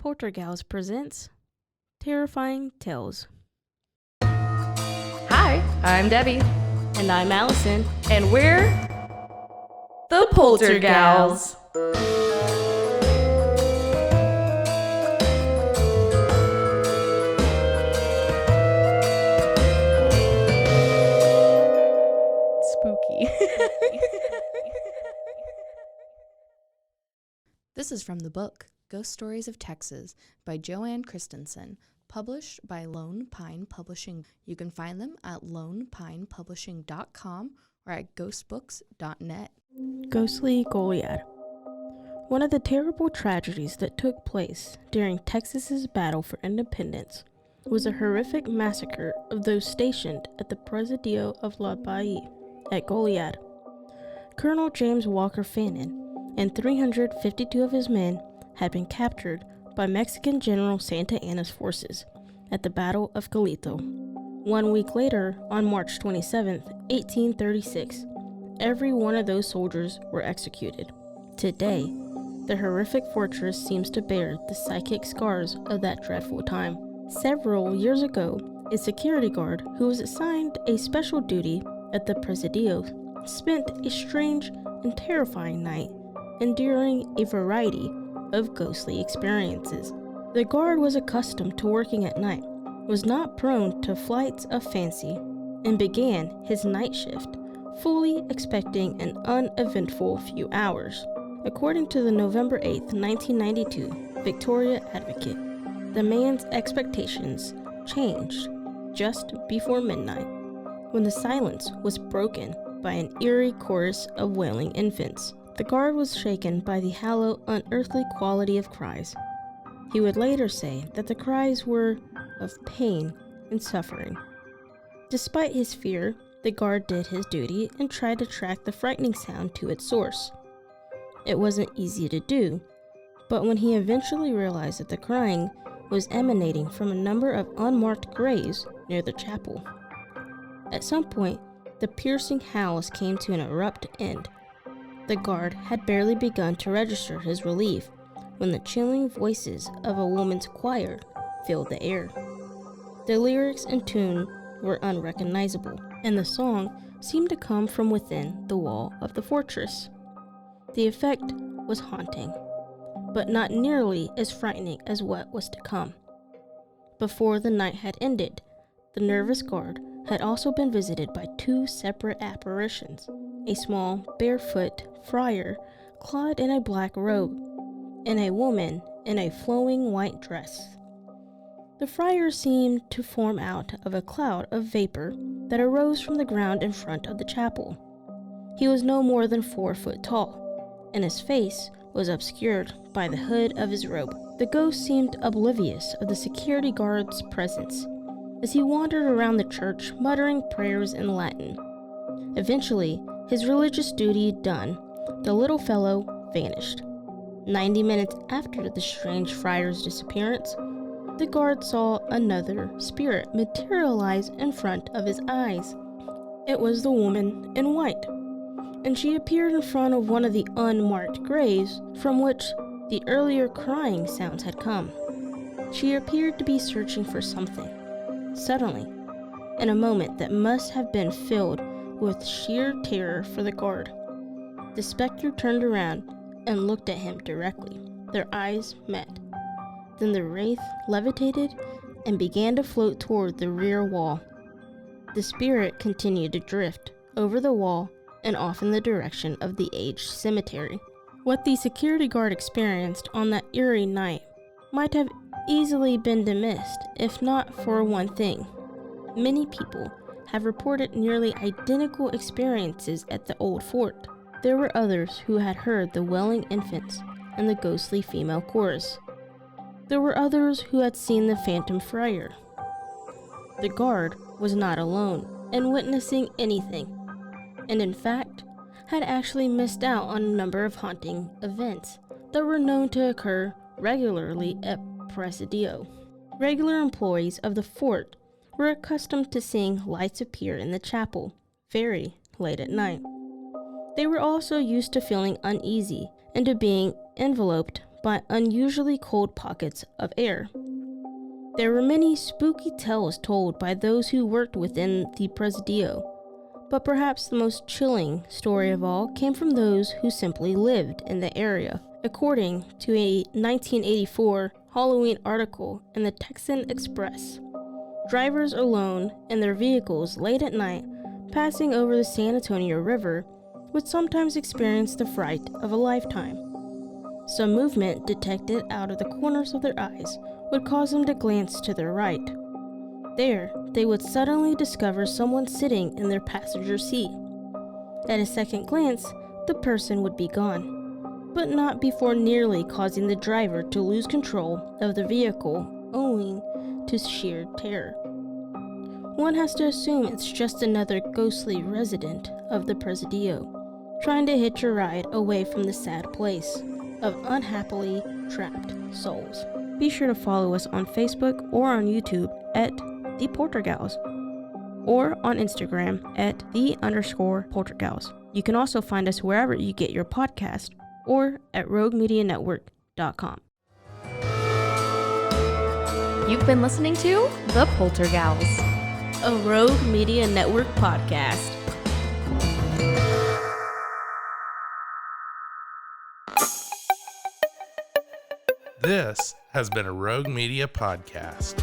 Poltergeist presents Terrifying Tales. Hi, I'm Debbie. And I'm Alison. And we're the Poltergals. Spooky. This is from the book Ghost Stories of Texas by Joanne Christensen, published by Lone Pine Publishing. You can find them at lonepinepublishing.com or at ghostbooks.net. Ghostly Goliad. One of the terrible tragedies that took place during Texas's battle for independence was a horrific massacre of those stationed at the Presidio of La Baie at Goliad. Colonel James Walker Fannin and 352 of his men had been captured by Mexican General Santa Anna's forces at the Battle of Galito. 1 week later, on March 27, 1836, every one of those soldiers were executed. Today, the horrific fortress seems to bear the psychic scars of that dreadful time. Several years ago, a security guard who was assigned a special duty at the Presidio spent a strange and terrifying night, enduring a variety of ghostly experiences. The guard was accustomed to working at night, was not prone to flights of fancy, and began his night shift, fully expecting an uneventful few hours. According to the November 8, 1992 Victoria Advocate, the man's expectations changed just before midnight, when the silence was broken by an eerie chorus of wailing infants. The guard was shaken by the hollow, unearthly quality of cries. He would later say that the cries were of pain and suffering. Despite his fear, the guard did his duty and tried to track the frightening sound to its source. It wasn't easy to do, but when he eventually realized that the crying was emanating from a number of unmarked graves near the chapel. At some point, the piercing howls came to an abrupt end. The guard had barely begun to register his relief when the chilling voices of a woman's choir filled the air. The lyrics and tune were unrecognizable, and the song seemed to come from within the wall of the fortress. The effect was haunting, but not nearly as frightening as what was to come. Before the night had ended, the nervous guard had also been visited by two separate apparitions: a small, barefoot friar clad in a black robe, and a woman in a flowing white dress. The friar seemed to form out of a cloud of vapor that arose from the ground in front of the chapel. He was no more than 4 foot tall, and his face was obscured by the hood of his robe. The ghost seemed oblivious of the security guard's presence as he wandered around the church muttering prayers in Latin. Eventually, his religious duty done, the little fellow vanished. 90 minutes after the strange friar's disappearance, the guard saw another spirit materialize in front of his eyes. It was the woman in white, and she appeared in front of one of the unmarked graves from which the earlier crying sounds had come. She appeared to be searching for something. Suddenly, in a moment that must have been filled with sheer terror for the guard, the specter turned around and looked at him directly. Their eyes met. Then the wraith levitated and began to float toward the rear wall. The spirit continued to drift over the wall and off in the direction of the aged cemetery. What the security guard experienced on that eerie night might have easily been dismissed if not for one thing. Many people have reported nearly identical experiences at the old fort. There were others who had heard the wailing infants and the ghostly female chorus. There were others who had seen the phantom friar. The guard was not alone in witnessing anything, and in fact, had actually missed out on a number of haunting events that were known to occur regularly at Presidio. Regular employees of the fort were accustomed to seeing lights appear in the chapel very late at night. They were also used to feeling uneasy and to being enveloped by unusually cold pockets of air. There were many spooky tales told by those who worked within the Presidio, but perhaps the most chilling story of all came from those who simply lived in the area. According to a 1984 Halloween article in the Texan Express, drivers alone in their vehicles late at night passing over the San Antonio River would sometimes experience the fright of a lifetime. Some movement detected out of the corners of their eyes would cause them to glance to their right. There, they would suddenly discover someone sitting in their passenger seat. At a second glance, the person would be gone, but not before nearly causing the driver to lose control of the vehicle owing to sheer terror. One has to assume it's just another ghostly resident of the Presidio, trying to hitch a ride away from the sad place of unhappily trapped souls. Be sure to follow us on Facebook or on YouTube at The Poltergals, or on Instagram at _Poltergals. You can also find us wherever you get your podcast or at roguemedianetwork.com. You've been listening to The Poltergals, a Rogue Media Network podcast. This has been a Rogue Media podcast.